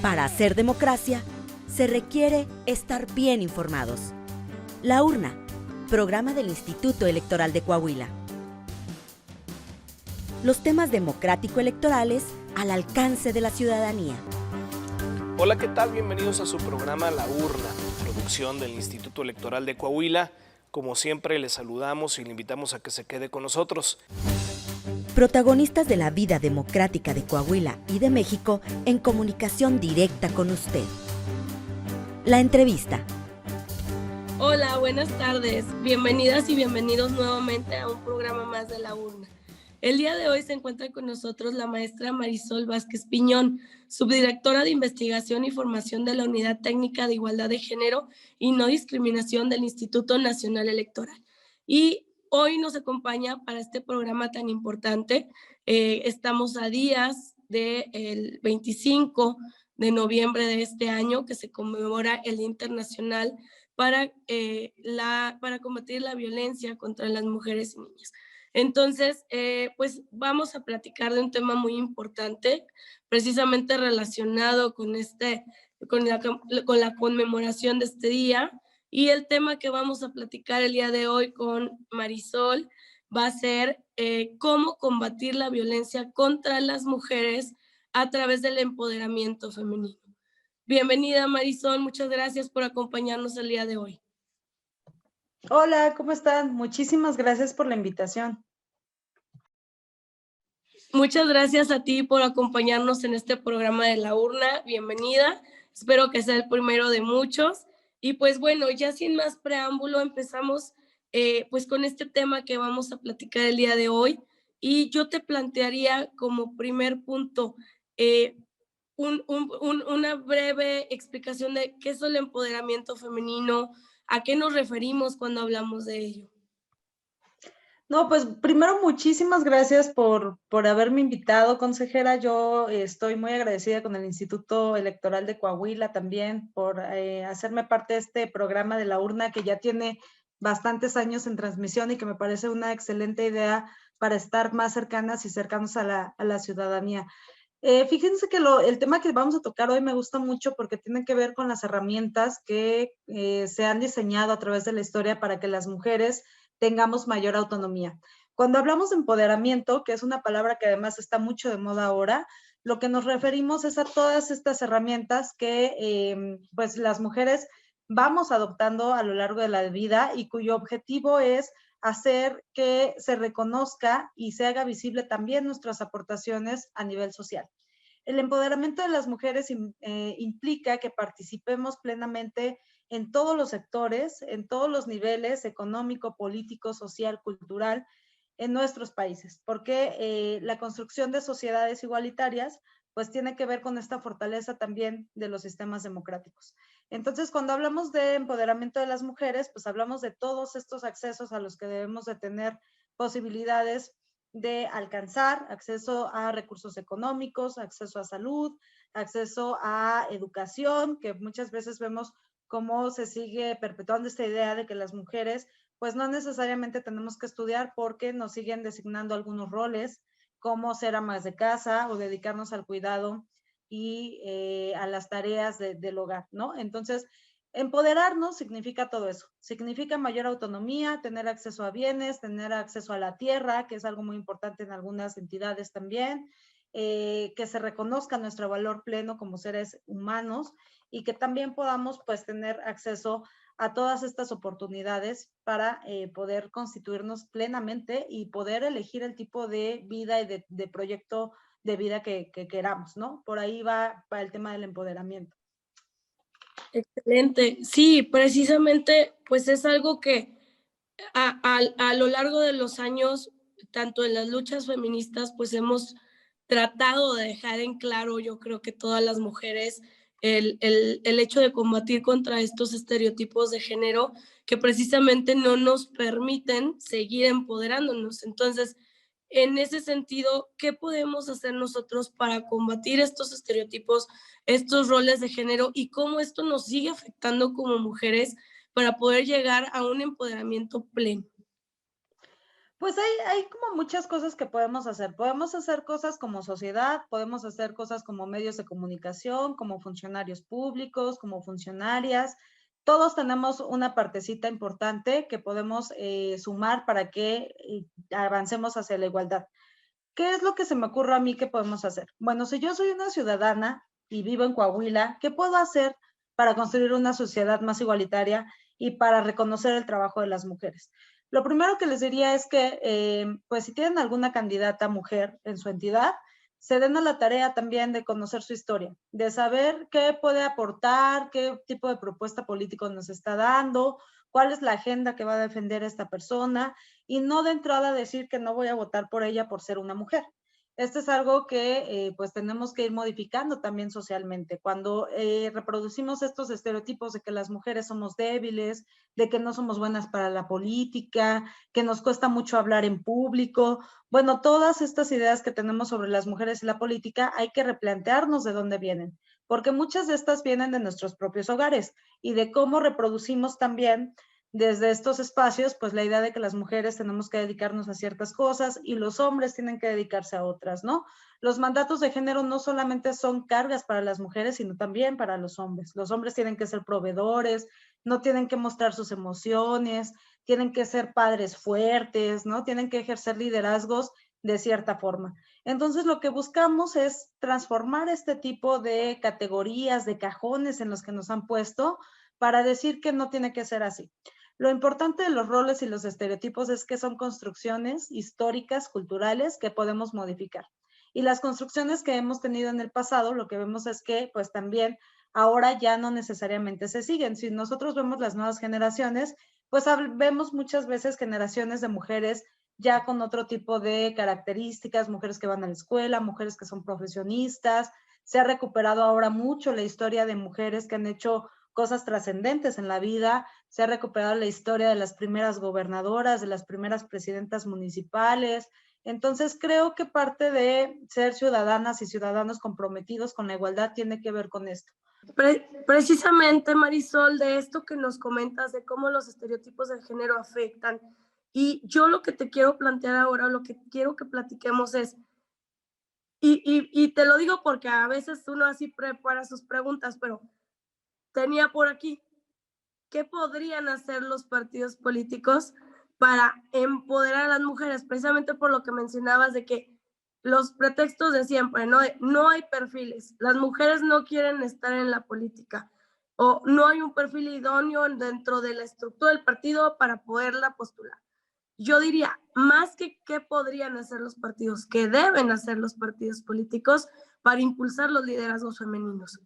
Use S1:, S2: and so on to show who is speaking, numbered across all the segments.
S1: Para hacer democracia, se requiere estar bien informados. La Urna, programa del Instituto Electoral de Coahuila. Los temas democrático-electorales al alcance de la ciudadanía.
S2: Hola, ¿qué tal? Bienvenidos a su programa La Urna, producción del Instituto Electoral de Coahuila. Como siempre, les saludamos y le invitamos a que se quede con nosotros.
S1: Protagonistas de la vida democrática de Coahuila y de México en comunicación directa con usted. La entrevista.
S3: Hola, buenas tardes. Bienvenidas y bienvenidos nuevamente a un programa más de La Urna. El día de hoy se encuentra con nosotros la maestra Marisol Vázquez Piñón, subdirectora de Investigación y Formación de la Unidad Técnica de Igualdad de Género y No Discriminación del Instituto Nacional Electoral. Y hoy nos acompaña para este programa tan importante. Estamos a días del 25 de noviembre de este año, que se conmemora el Día Internacional para combatir la violencia contra las mujeres y niñas. Entonces, pues vamos a platicar de un tema muy importante, precisamente relacionado con la conmemoración de este día. Y el tema que vamos a platicar el día de hoy con Marisol va a ser cómo combatir la violencia contra las mujeres a través del empoderamiento femenino. Bienvenida, Marisol, muchas gracias por acompañarnos el día de hoy.
S4: Hola, ¿cómo están? Muchísimas gracias por la invitación.
S3: Muchas gracias a ti por acompañarnos en este programa de La Urna. Bienvenida. Espero que sea el primero de muchos. Y pues bueno, ya sin más preámbulo, empezamos pues con este tema que vamos a platicar el día de hoy. Y yo te plantearía como primer punto una breve explicación de qué es el empoderamiento femenino, a qué nos referimos cuando hablamos de ello.
S4: No, pues primero muchísimas gracias por haberme invitado, consejera. Yo estoy muy agradecida con el Instituto Electoral de Coahuila también por hacerme parte de este programa de La Urna que ya tiene bastantes años en transmisión y que me parece una excelente idea para estar más cercanas y cercanos a la ciudadanía. Fíjense que el tema que vamos a tocar hoy me gusta mucho porque tiene que ver con las herramientas que se han diseñado a través de la historia para que las mujeres tengamos mayor autonomía. Cuando hablamos de empoderamiento, que es una palabra que además está mucho de moda ahora, lo que nos referimos es a todas estas herramientas que pues las mujeres vamos adoptando a lo largo de la vida y cuyo objetivo es hacer que se reconozca y se haga visible también nuestras aportaciones a nivel social. El empoderamiento de las mujeres implica que participemos plenamente en todos los sectores, en todos los niveles, económico, político, social, cultural, en nuestros países, porque la construcción de sociedades igualitarias pues tiene que ver con esta fortaleza también de los sistemas democráticos. Entonces, cuando hablamos de empoderamiento de las mujeres, pues hablamos de todos estos accesos a los que debemos de tener posibilidades de alcanzar, acceso a recursos económicos, acceso a salud, acceso a educación, que muchas veces vemos cómo se sigue perpetuando esta idea de que las mujeres pues no necesariamente tenemos que estudiar porque nos siguen designando algunos roles, como ser amas de casa o dedicarnos al cuidado y a las tareas del hogar, ¿no? Entonces, empoderarnos significa todo eso, significa mayor autonomía, tener acceso a bienes, tener acceso a la tierra, que es algo muy importante en algunas entidades también, que se reconozca nuestro valor pleno como seres humanos y que también podamos pues tener acceso a todas estas oportunidades para poder constituirnos plenamente y poder elegir el tipo de vida y de proyecto de vida que queramos, ¿no? Por ahí va el tema del empoderamiento.
S3: Excelente. Sí, precisamente, pues es algo que a lo largo de los años, tanto en las luchas feministas, pues hemos tratado de dejar en claro, yo creo que todas las mujeres, el hecho de combatir contra estos estereotipos de género que precisamente no nos permiten seguir empoderándonos. Entonces, en ese sentido, ¿qué podemos hacer nosotros para combatir estos estereotipos, estos roles de género y cómo esto nos sigue afectando como mujeres para poder llegar a un empoderamiento pleno?
S4: Pues hay como muchas cosas que podemos hacer. Podemos hacer cosas como sociedad, podemos hacer cosas como medios de comunicación, como funcionarios públicos, como funcionarias. Todos tenemos una partecita importante que podemos sumar para que avancemos hacia la igualdad. ¿Qué es lo que se me ocurre a mí que podemos hacer? Bueno, si yo soy una ciudadana y vivo en Coahuila, ¿qué puedo hacer para construir una sociedad más igualitaria y para reconocer el trabajo de las mujeres? Lo primero que les diría es que, pues si tienen alguna candidata mujer en su entidad, se den a la tarea también de conocer su historia, de saber qué puede aportar, qué tipo de propuesta político nos está dando, cuál es la agenda que va a defender esta persona, y no de entrada decir que no voy a votar por ella por ser una mujer. Esto es algo que pues tenemos que ir modificando también socialmente. Cuando reproducimos estos estereotipos de que las mujeres somos débiles, de que no somos buenas para la política, que nos cuesta mucho hablar en público, bueno, todas estas ideas que tenemos sobre las mujeres y la política hay que replantearnos de dónde vienen, porque muchas de estas vienen de nuestros propios hogares y de cómo reproducimos también desde estos espacios, pues la idea de que las mujeres tenemos que dedicarnos a ciertas cosas y los hombres tienen que dedicarse a otras, ¿no? Los mandatos de género no solamente son cargas para las mujeres, sino también para los hombres. Los hombres tienen que ser proveedores, no tienen que mostrar sus emociones, tienen que ser padres fuertes, ¿no? Tienen que ejercer liderazgos de cierta forma. Entonces, lo que buscamos es transformar este tipo de categorías, de cajones en los que nos han puesto para decir que no tiene que ser así. Lo importante de los roles y los estereotipos es que son construcciones históricas, culturales, que podemos modificar. Y las construcciones que hemos tenido en el pasado, lo que vemos es que, pues también, ahora ya no necesariamente se siguen. Si nosotros vemos las nuevas generaciones, pues vemos muchas veces generaciones de mujeres ya con otro tipo de características, mujeres que van a la escuela, mujeres que son profesionistas. Se ha recuperado ahora mucho la historia de mujeres que han hecho cosas trascendentes en la vida, se ha recuperado la historia de las primeras gobernadoras, de las primeras presidentas municipales. Entonces, creo que parte de ser ciudadanas y ciudadanos comprometidos con la igualdad tiene que ver con esto.
S3: Precisamente, Marisol, de esto que nos comentas, de cómo los estereotipos de género afectan. Y yo lo que te quiero plantear ahora, lo que quiero que platiquemos es, y te lo digo porque a veces uno así prepara sus preguntas, pero tenía por aquí, ¿qué podrían hacer los partidos políticos para empoderar a las mujeres? Precisamente por lo que mencionabas de que los pretextos de siempre, no hay perfiles, las mujeres no quieren estar en la política o no hay un perfil idóneo dentro de la estructura del partido para poderla postular. Yo diría, más que qué podrían hacer los partidos, qué deben hacer los partidos políticos para impulsar los liderazgos femeninos.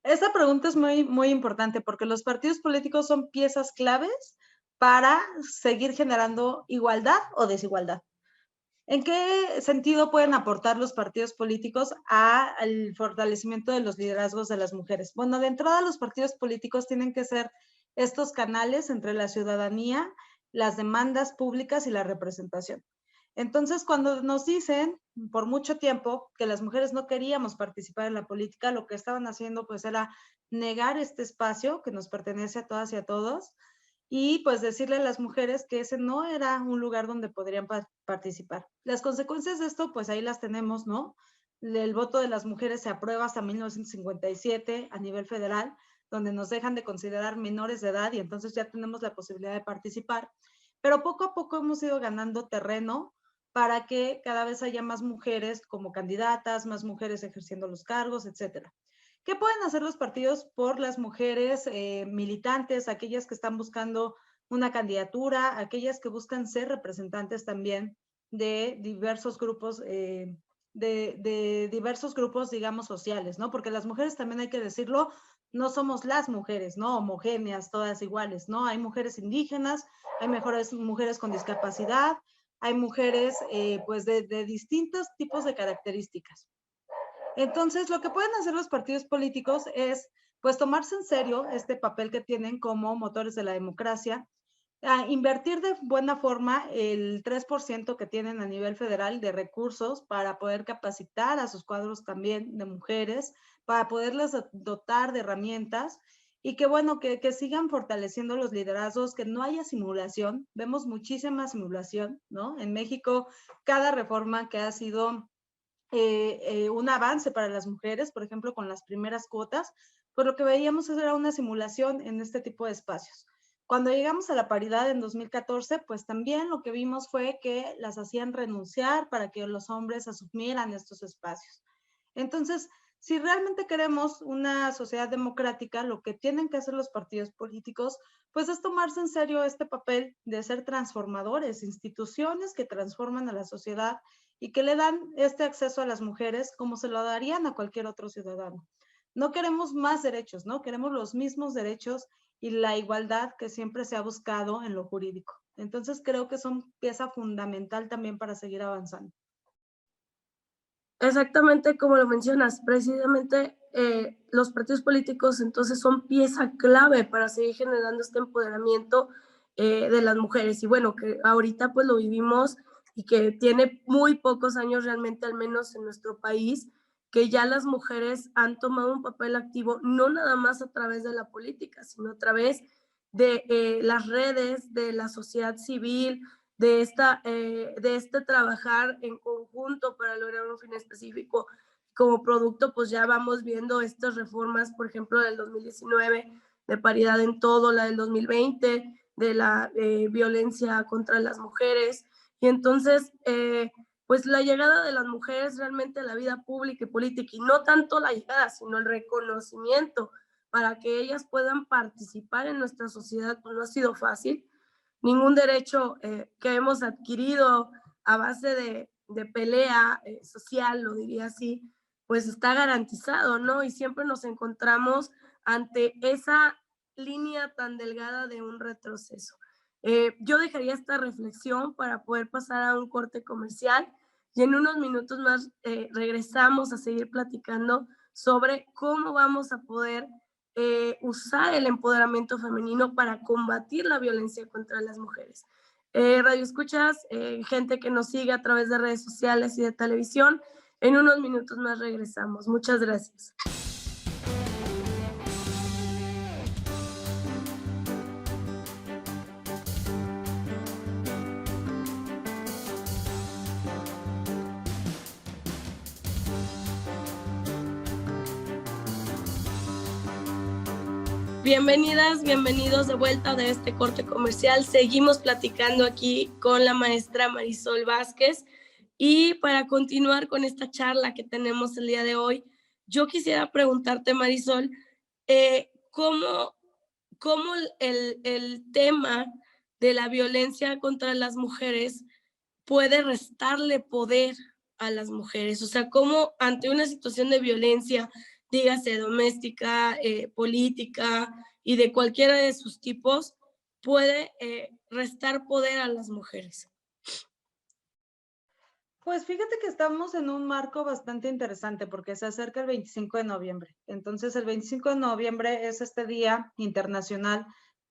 S4: Esta pregunta es muy importante porque los partidos políticos son piezas claves para seguir generando igualdad o desigualdad. ¿En qué sentido pueden aportar los partidos políticos al fortalecimiento de los liderazgos de las mujeres? Bueno, de entrada los partidos políticos tienen que ser estos canales entre la ciudadanía, las demandas públicas y la representación. Entonces, cuando nos dicen por mucho tiempo que las mujeres no queríamos participar en la política, lo que estaban haciendo pues era negar este espacio que nos pertenece a todas y a todos y pues decirle a las mujeres que ese no era un lugar donde podrían participar. Las consecuencias de esto pues ahí las tenemos, ¿no? El voto de las mujeres se aprueba hasta 1957 a nivel federal, donde nos dejan de considerar menores de edad y entonces ya tenemos la posibilidad de participar. Pero poco a poco hemos ido ganando terreno para que cada vez haya más mujeres como candidatas, más mujeres ejerciendo los cargos, etcétera. ¿Qué pueden hacer los partidos por las mujeres militantes, aquellas que están buscando una candidatura, aquellas que buscan ser representantes también de diversos grupos, diversos grupos, digamos, sociales, ¿no? Porque las mujeres también hay que decirlo, no somos las mujeres, ¿no? Homogéneas, todas iguales, ¿no? Hay mujeres indígenas, hay mujeres con discapacidad, hay mujeres pues de distintos tipos de características. Entonces, lo que pueden hacer los partidos políticos es pues tomarse en serio este papel que tienen como motores de la democracia, invertir de buena forma el 3% que tienen a nivel federal de recursos para poder capacitar a sus cuadros también de mujeres, para poderles dotar de herramientas y que bueno, que sigan fortaleciendo los liderazgos, que no haya simulación. Vemos muchísima simulación, ¿no? En México, cada reforma que ha sido un avance para las mujeres, por ejemplo, con las primeras cuotas, pues lo que veíamos era una simulación en este tipo de espacios. Cuando llegamos a la paridad en 2014, pues también lo que vimos fue que las hacían renunciar para que los hombres asumieran estos espacios. Entonces, si realmente queremos una sociedad democrática, lo que tienen que hacer los partidos políticos, pues es tomarse en serio este papel de ser transformadores, instituciones que transforman a la sociedad y que le dan este acceso a las mujeres como se lo darían a cualquier otro ciudadano. No queremos más derechos, ¿no? Queremos los mismos derechos y la igualdad que siempre se ha buscado en lo jurídico. Entonces creo que son pieza fundamental también para seguir avanzando.
S3: Exactamente como lo mencionas, precisamente los partidos políticos entonces son pieza clave para seguir generando este empoderamiento de las mujeres. Y bueno, que ahorita pues lo vivimos y que tiene muy pocos años realmente, al menos en nuestro país, que ya las mujeres han tomado un papel activo, no nada más a través de la política, sino a través de las redes, de la sociedad civil, de este trabajar en conjunto para lograr un fin específico. Como producto, pues ya vamos viendo estas reformas, por ejemplo, del 2019, de paridad en todo, la del 2020, de la violencia contra las mujeres. Y entonces, pues la llegada de las mujeres realmente a la vida pública y política, y no tanto la llegada, sino el reconocimiento para que ellas puedan participar en nuestra sociedad, pues no ha sido fácil. Ningún derecho que hemos adquirido a base de pelea social, lo diría así, pues está garantizado, ¿no? Y siempre nos encontramos ante esa línea tan delgada de un retroceso. Yo dejaría esta reflexión para poder pasar a un corte comercial y en unos minutos más regresamos a seguir platicando sobre cómo vamos a poder usar el empoderamiento femenino para combatir la violencia contra las mujeres. Radio escuchas, gente que nos sigue a través de redes sociales y de televisión. En unos minutos más regresamos. Muchas gracias. Bienvenidas, bienvenidos de vuelta de este corte comercial. Seguimos platicando aquí con la maestra Marisol Vázquez y para continuar con esta charla que tenemos el día de hoy, yo quisiera preguntarte, Marisol, ¿cómo el tema de la violencia contra las mujeres puede restarle poder a las mujeres? O sea, ¿cómo ante una situación de violencia, dígase doméstica, política y de cualquiera de sus tipos, puede restar poder a las mujeres?
S4: Pues fíjate que estamos en un marco bastante interesante porque se acerca el 25 de noviembre. Entonces el 25 de noviembre es este día internacional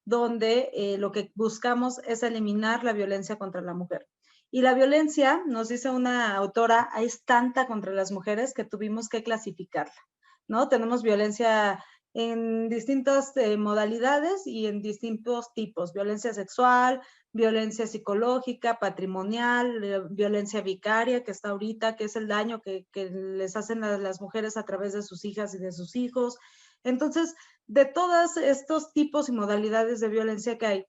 S4: donde lo que buscamos es eliminar la violencia contra la mujer. Y la violencia, nos dice una autora, es tanta contra las mujeres que tuvimos que clasificarla, ¿no? Tenemos violencia en distintas modalidades y en distintos tipos, violencia sexual, violencia psicológica, patrimonial, violencia vicaria, que está ahorita, que es el daño que les hacen a las mujeres a través de sus hijas y de sus hijos. Entonces, de todos estos tipos y modalidades de violencia que hay,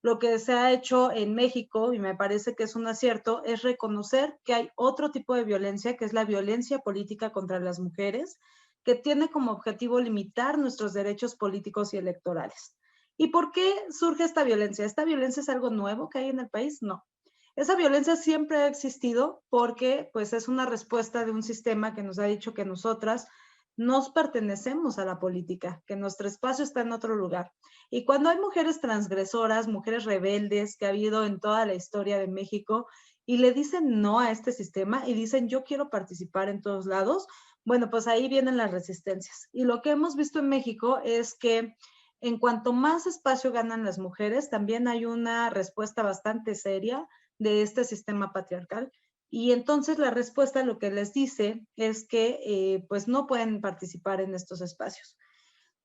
S4: lo que se ha hecho en México, y me parece que es un acierto, es reconocer que hay otro tipo de violencia, que es la violencia política contra las mujeres, que tiene como objetivo limitar nuestros derechos políticos y electorales. ¿Y por qué surge esta violencia? ¿Esta violencia es algo nuevo que hay en el país? No. Esa violencia siempre ha existido porque pues, es una respuesta de un sistema que nos ha dicho que nosotras nos pertenecemos a la política, que nuestro espacio está en otro lugar. Y cuando hay mujeres transgresoras, mujeres rebeldes que ha habido en toda la historia de México y le dicen no a este sistema y dicen yo quiero participar en todos lados, bueno, pues ahí vienen las resistencias. Y lo que hemos visto en México es que en cuanto más espacio ganan las mujeres, también hay una respuesta bastante seria de este sistema patriarcal. Y entonces la respuesta lo que les dice es que pues no pueden participar en estos espacios.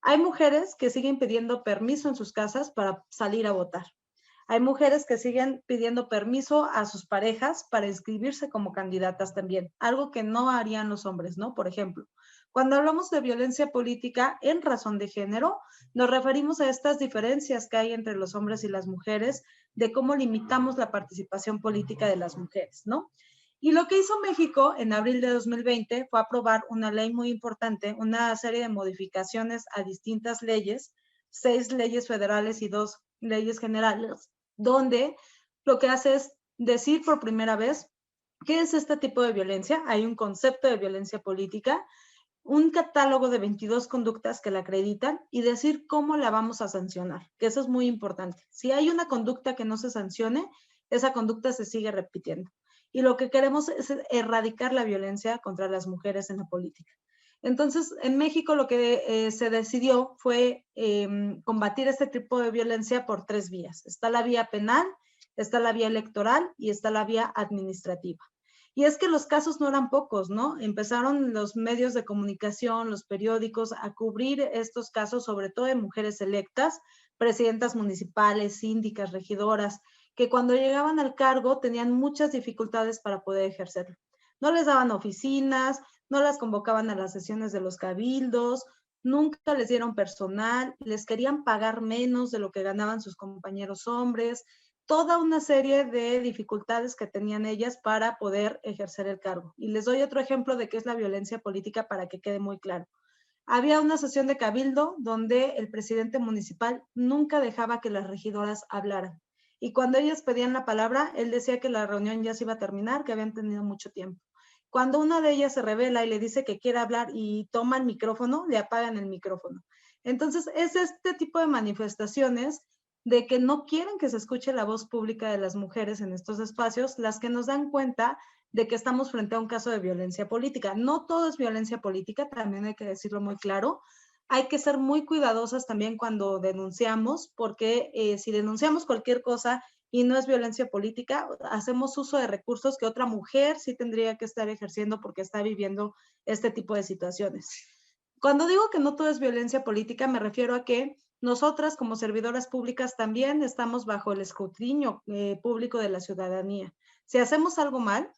S4: Hay mujeres que siguen pidiendo permiso en sus casas para salir a votar. Hay mujeres que siguen pidiendo permiso a sus parejas para inscribirse como candidatas también, algo que no harían los hombres, ¿no? Por ejemplo, cuando hablamos de violencia política en razón de género, nos referimos a estas diferencias que hay entre los hombres y las mujeres, de cómo limitamos la participación política de las mujeres, ¿no? Y lo que hizo México en abril de 2020 fue aprobar una ley muy importante, una serie de modificaciones a distintas leyes, 6 leyes federales y 2 leyes generales, donde lo que hace es decir por primera vez qué es este tipo de violencia. Hay un concepto de violencia política, un catálogo de 22 conductas que la acreditan y decir cómo la vamos a sancionar, que eso es muy importante. Si hay una conducta que no se sancione, esa conducta se sigue repitiendo. Y lo que queremos es erradicar la violencia contra las mujeres en la política. Entonces, en México lo que se decidió fue combatir este tipo de violencia por 3 vías. Está la vía penal, está la vía electoral y está la vía administrativa. Y es que los casos no eran pocos, ¿no? Empezaron los medios de comunicación, los periódicos a cubrir estos casos, sobre todo de mujeres electas, presidentas municipales, síndicas, regidoras, que cuando llegaban al cargo tenían muchas dificultades para poder ejercerlo. No les daban oficinas, no las convocaban a las sesiones de los cabildos, nunca les dieron personal, les querían pagar menos de lo que ganaban sus compañeros hombres, toda una serie de dificultades que tenían ellas para poder ejercer el cargo. Y les doy otro ejemplo de qué es la violencia política para que quede muy claro. Había una sesión de cabildo donde el presidente municipal nunca dejaba que las regidoras hablaran. Y cuando ellas pedían la palabra, él decía que la reunión ya se iba a terminar, que habían tenido mucho tiempo. Cuando una de ellas se revela y le dice que quiere hablar y toma el micrófono, le apagan el micrófono. Entonces, es este tipo de manifestaciones de que no quieren que se escuche la voz pública de las mujeres en estos espacios, las que nos dan cuenta de que estamos frente a un caso de violencia política. No todo es violencia política, también hay que decirlo muy claro. Hay que ser muy cuidadosas también cuando denunciamos, porque si denunciamos cualquier cosa y no es violencia política, hacemos uso de recursos que otra mujer sí tendría que estar ejerciendo porque está viviendo este tipo de situaciones. Cuando digo que no todo es violencia política, me refiero a que nosotras como servidoras públicas también estamos bajo el escrutinio público de la ciudadanía. Si hacemos algo mal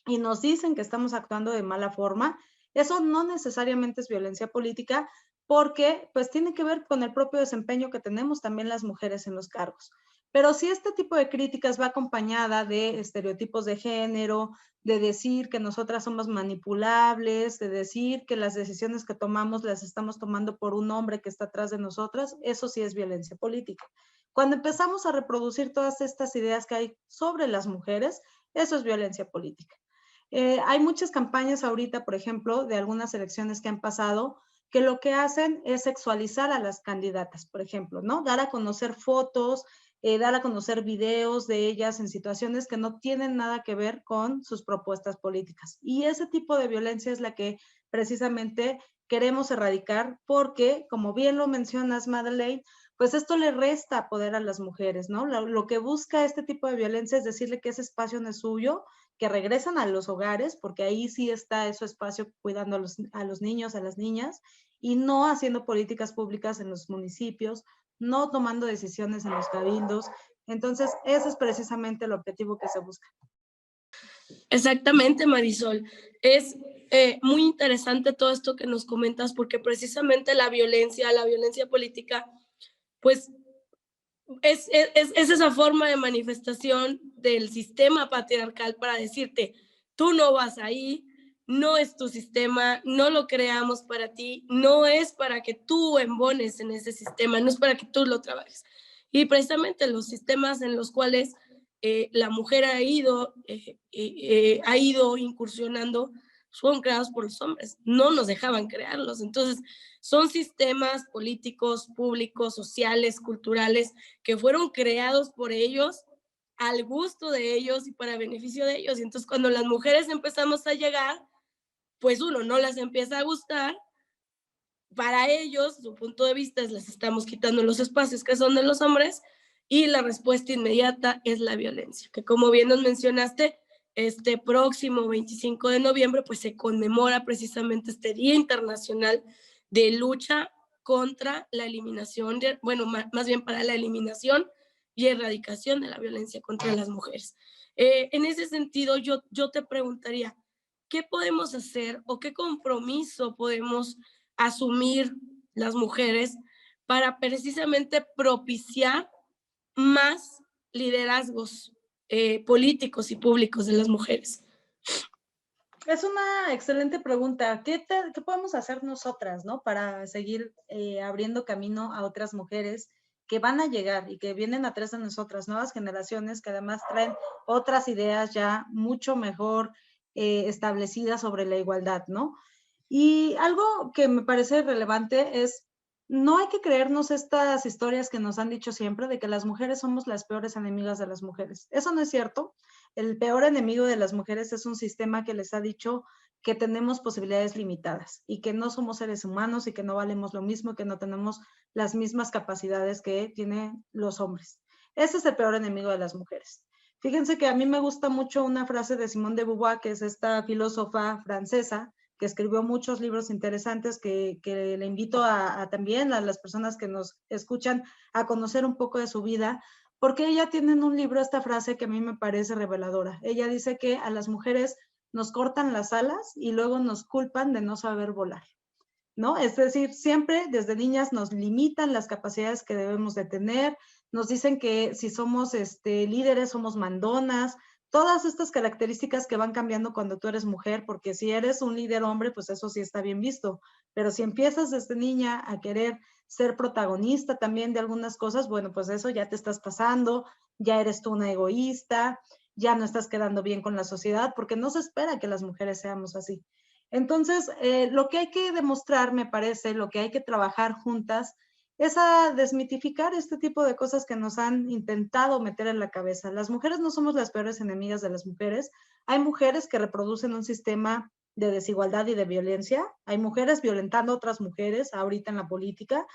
S4: y nos dicen que estamos actuando de mala forma, eso no necesariamente es violencia política, porque pues tiene que ver con el propio desempeño que tenemos también las mujeres en los cargos. Pero si este tipo de críticas va acompañada de estereotipos de género, de decir que nosotras somos manipulables, de decir que las decisiones que tomamos las estamos tomando por un hombre que está atrás de nosotras, eso sí es violencia política. Cuando empezamos a reproducir todas estas ideas que hay sobre las mujeres, eso es violencia política. Hay muchas campañas ahorita, por ejemplo, de algunas elecciones que han pasado, que lo que hacen es sexualizar a las candidatas, por ejemplo, ¿no? Dar a conocer fotos, dar a conocer videos de ellas en situaciones que no tienen nada que ver con sus propuestas políticas. Y ese tipo de violencia es la que precisamente queremos erradicar porque, como bien lo mencionas, Madeleine, pues esto le resta poder a las mujeres, ¿no? Lo que busca este tipo de violencia es decirle que ese espacio no es suyo, que regresan a los hogares, porque ahí sí está ese espacio cuidando a los niños, a las niñas, y no haciendo políticas públicas en los municipios, no tomando decisiones en los cabildos. Entonces, ese es precisamente el objetivo que se busca.
S3: Exactamente, Marisol. Es muy interesante todo esto que nos comentas, porque precisamente la violencia política, pues es esa forma de manifestación del sistema patriarcal para decirte, tú no vas ahí, no es tu sistema, no lo creamos para ti, no es para que tú embones en ese sistema, no es para que tú lo trabajes. Y precisamente los sistemas en los cuales la mujer ha ido incursionando fueron creados por los hombres, no nos dejaban crearlos. Entonces, son sistemas políticos, públicos, sociales, culturales, que fueron creados por ellos, al gusto de ellos y para beneficio de ellos. Y entonces, cuando las mujeres empezamos a llegar, pues uno no las empieza a gustar. Para ellos, su punto de vista es les estamos quitando los espacios que son de los hombres, y la respuesta inmediata es la violencia, que como bien nos mencionaste, este próximo 25 de noviembre, pues se conmemora precisamente este Día Internacional de Lucha contra la eliminación, bueno, más bien para la eliminación y erradicación de la violencia contra las mujeres. En ese sentido, yo te preguntaría, ¿qué podemos hacer o qué compromiso podemos asumir las mujeres para precisamente propiciar más liderazgos políticos y públicos de las mujeres?
S4: Es una excelente pregunta. ¿Qué podemos hacer nosotras, ¿no? Para seguir abriendo camino a otras mujeres que van a llegar y que vienen atrás de nosotras, nuevas generaciones que además traen otras ideas ya mucho mejor establecidas sobre la igualdad, ¿no? Y algo que me parece relevante es, no hay que creernos estas historias que nos han dicho siempre de que las mujeres somos las peores enemigas de las mujeres. Eso no es cierto. El peor enemigo de las mujeres es un sistema que les ha dicho que tenemos posibilidades limitadas y que no somos seres humanos y que no valemos lo mismo y que no tenemos las mismas capacidades que tienen los hombres. Ese es el peor enemigo de las mujeres. Fíjense que a mí me gusta mucho una frase de Simone de Beauvoir, que es esta filósofa francesa, que escribió muchos libros interesantes que le invito a también a las personas que nos escuchan a conocer un poco de su vida, porque ella tiene en un libro esta frase que a mí me parece reveladora. Ella dice que a las mujeres nos cortan las alas y luego nos culpan de no saber volar, ¿no? Es decir, siempre desde niñas nos limitan las capacidades que debemos de tener, nos dicen que si somos líderes somos mandonas, todas estas características que van cambiando cuando tú eres mujer, porque si eres un líder hombre, pues eso sí está bien visto, pero si empiezas desde niña a querer ser protagonista también de algunas cosas, bueno, pues eso ya te estás pasando, ya eres tú una egoísta, ya no estás quedando bien con la sociedad, porque no se espera que las mujeres seamos así. Entonces, lo que hay que demostrar, me parece, lo que hay que trabajar juntas, es a desmitificar este tipo de cosas que nos han intentado meter en la cabeza. Las mujeres no somos las peores enemigas de las mujeres. Hay mujeres que reproducen un sistema de desigualdad y de violencia. Hay mujeres violentando a otras mujeres ahorita en la política.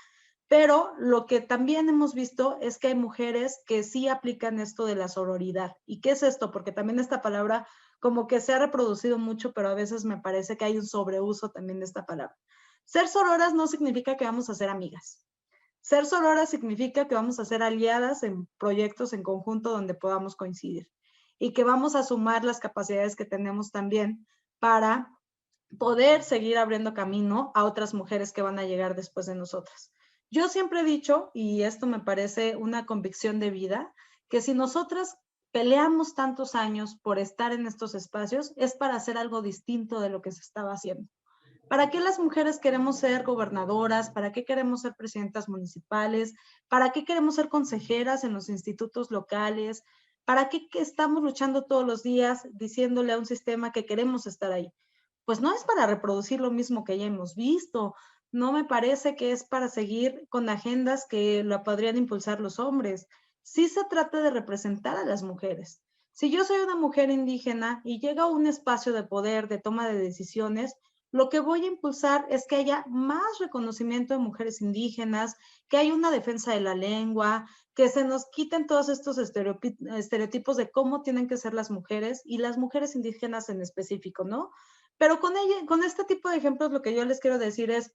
S4: Pero lo que también hemos visto es que hay mujeres que sí aplican esto de la sororidad. ¿Y qué es esto? Porque también esta palabra como que se ha reproducido mucho, pero a veces me parece que hay un sobreuso también de esta palabra. Ser sororas no significa que vamos a ser amigas. Ser sororas significa que vamos a ser aliadas en proyectos en conjunto donde podamos coincidir y que vamos a sumar las capacidades que tenemos también para poder seguir abriendo camino a otras mujeres que van a llegar después de nosotras. Yo siempre he dicho, y esto me parece una convicción de vida, que si nosotras peleamos tantos años por estar en estos espacios, es para hacer algo distinto de lo que se estaba haciendo. ¿Para qué las mujeres queremos ser gobernadoras? ¿Para qué queremos ser presidentas municipales? ¿Para qué queremos ser consejeras en los institutos locales? ¿Para qué estamos luchando todos los días diciéndole a un sistema que queremos estar ahí? Pues no es para reproducir lo mismo que ya hemos visto. No me parece que es para seguir con agendas que la podrían impulsar los hombres. Sí se trata de representar a las mujeres. Si yo soy una mujer indígena y llega a un espacio de poder, de toma de decisiones, lo que voy a impulsar es que haya más reconocimiento de mujeres indígenas, que haya una defensa de la lengua, que se nos quiten todos estos estereotipos de cómo tienen que ser las mujeres y las mujeres indígenas en específico, ¿no? Pero con este tipo de ejemplos lo que yo les quiero decir es,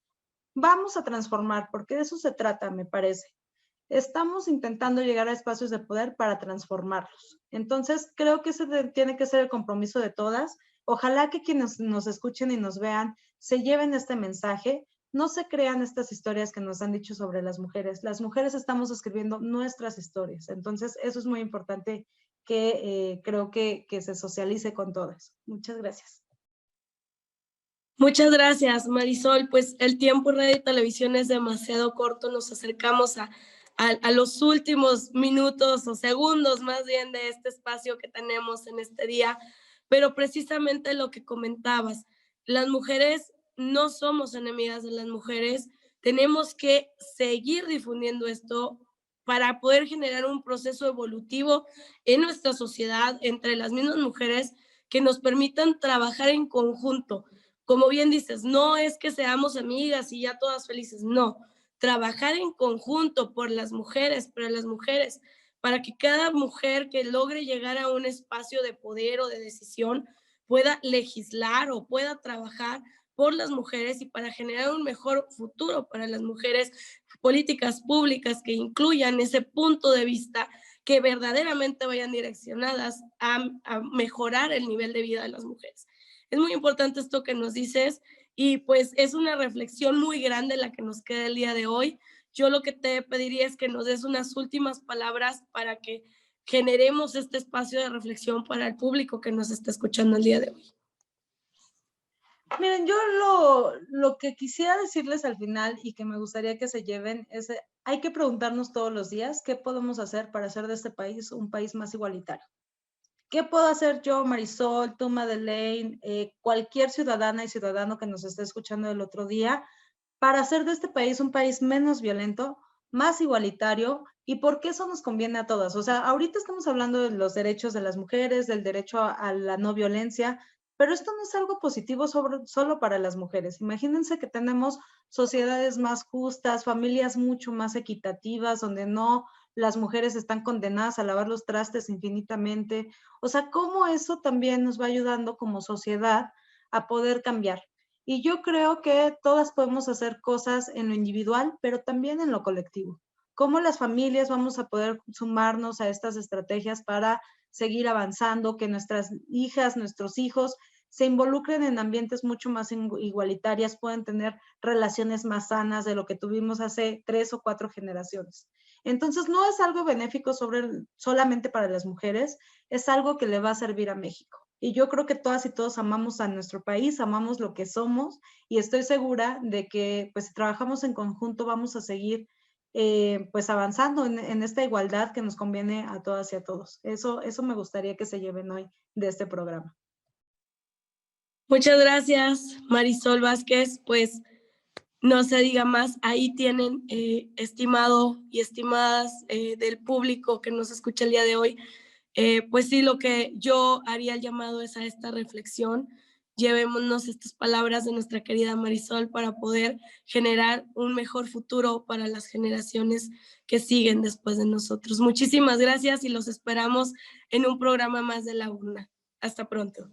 S4: vamos a transformar, porque de eso se trata, me parece. Estamos intentando llegar a espacios de poder para transformarlos. Entonces, creo que ese tiene que ser el compromiso de todas. Ojalá que quienes nos escuchen y nos vean se lleven este mensaje. No se crean estas historias que nos han dicho sobre las mujeres. Las mujeres estamos escribiendo nuestras historias. Entonces, eso es muy importante que creo que se socialice con todas. Muchas gracias.
S3: Muchas gracias, Marisol. Pues el tiempo en radio y televisión es demasiado corto. Nos acercamos a los últimos minutos o segundos más bien de este espacio que tenemos en este día, pero precisamente lo que comentabas, las mujeres no somos enemigas de las mujeres, tenemos que seguir difundiendo esto para poder generar un proceso evolutivo en nuestra sociedad entre las mismas mujeres que nos permitan trabajar en conjunto. Como bien dices, no es que seamos amigas y ya todas felices, no. Trabajar en conjunto por las mujeres, para las mujeres, para que cada mujer que logre llegar a un espacio de poder o de decisión pueda legislar o pueda trabajar por las mujeres y para generar un mejor futuro para las mujeres, políticas públicas que incluyan ese punto de vista, que verdaderamente vayan direccionadas a mejorar el nivel de vida de las mujeres. Es muy importante esto que nos dices y pues es una reflexión muy grande la que nos queda el día de hoy. Yo lo que te pediría es que nos des unas últimas palabras para que generemos este espacio de reflexión para el público que nos está escuchando el día de hoy.
S4: Miren, yo lo que quisiera decirles al final y que me gustaría que se lleven es, hay que preguntarnos todos los días qué podemos hacer para hacer de este país un país más igualitario. ¿Qué puedo hacer yo, Marisol, tú, Madeleine, cualquier ciudadana y ciudadano que nos esté escuchando el otro día, para hacer de este país un país menos violento, más igualitario? ¿Y por qué eso nos conviene a todas? O sea, ahorita estamos hablando de los derechos de las mujeres, del derecho a la no violencia, pero esto no es algo positivo solo para las mujeres. Imagínense que tenemos sociedades más justas, familias mucho más equitativas, donde no las mujeres están condenadas a lavar los trastes infinitamente. O sea, cómo eso también nos va ayudando como sociedad a poder cambiar. Y yo creo que todas podemos hacer cosas en lo individual, pero también en lo colectivo. Cómo las familias vamos a poder sumarnos a estas estrategias para seguir avanzando, que nuestras hijas, nuestros hijos se involucren en ambientes mucho más igualitarias, pueden tener relaciones más sanas de lo que tuvimos hace 3 o 4 generaciones. Entonces, no es algo benéfico solamente para las mujeres, es algo que le va a servir a México. Y yo creo que todas y todos amamos a nuestro país, amamos lo que somos, y estoy segura de que, pues, si trabajamos en conjunto, vamos a seguir pues avanzando en esta igualdad que nos conviene a todas y a todos. Eso me gustaría que se lleven hoy de este programa.
S3: Muchas gracias, Marisol Vázquez. Pues no se diga más, ahí tienen, estimado y estimadas del público que nos escucha el día de hoy. Pues sí, lo que yo haría el llamado es a esta reflexión. Llevémonos estas palabras de nuestra querida Marisol para poder generar un mejor futuro para las generaciones que siguen después de nosotros. Muchísimas gracias y los esperamos en un programa más de La Urna. Hasta pronto.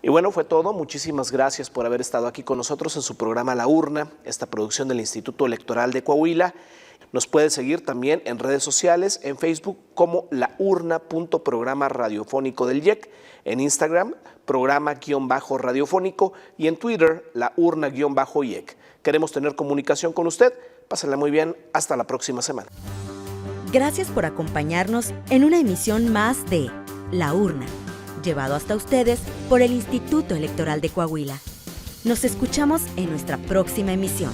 S2: Y bueno, fue todo. Muchísimas gracias por haber estado aquí con nosotros en su programa La Urna, esta producción del Instituto Electoral de Coahuila. Nos puede seguir también en redes sociales, en Facebook como laurna.programa radiofónico del IEC, en Instagram programa-radiofónico y en Twitter laurna-IEC. Queremos tener comunicación con usted. Pásenla muy bien. Hasta la próxima semana.
S1: Gracias por acompañarnos en una emisión más de La Urna, llevado hasta ustedes por el Instituto Electoral de Coahuila. Nos escuchamos en nuestra próxima emisión.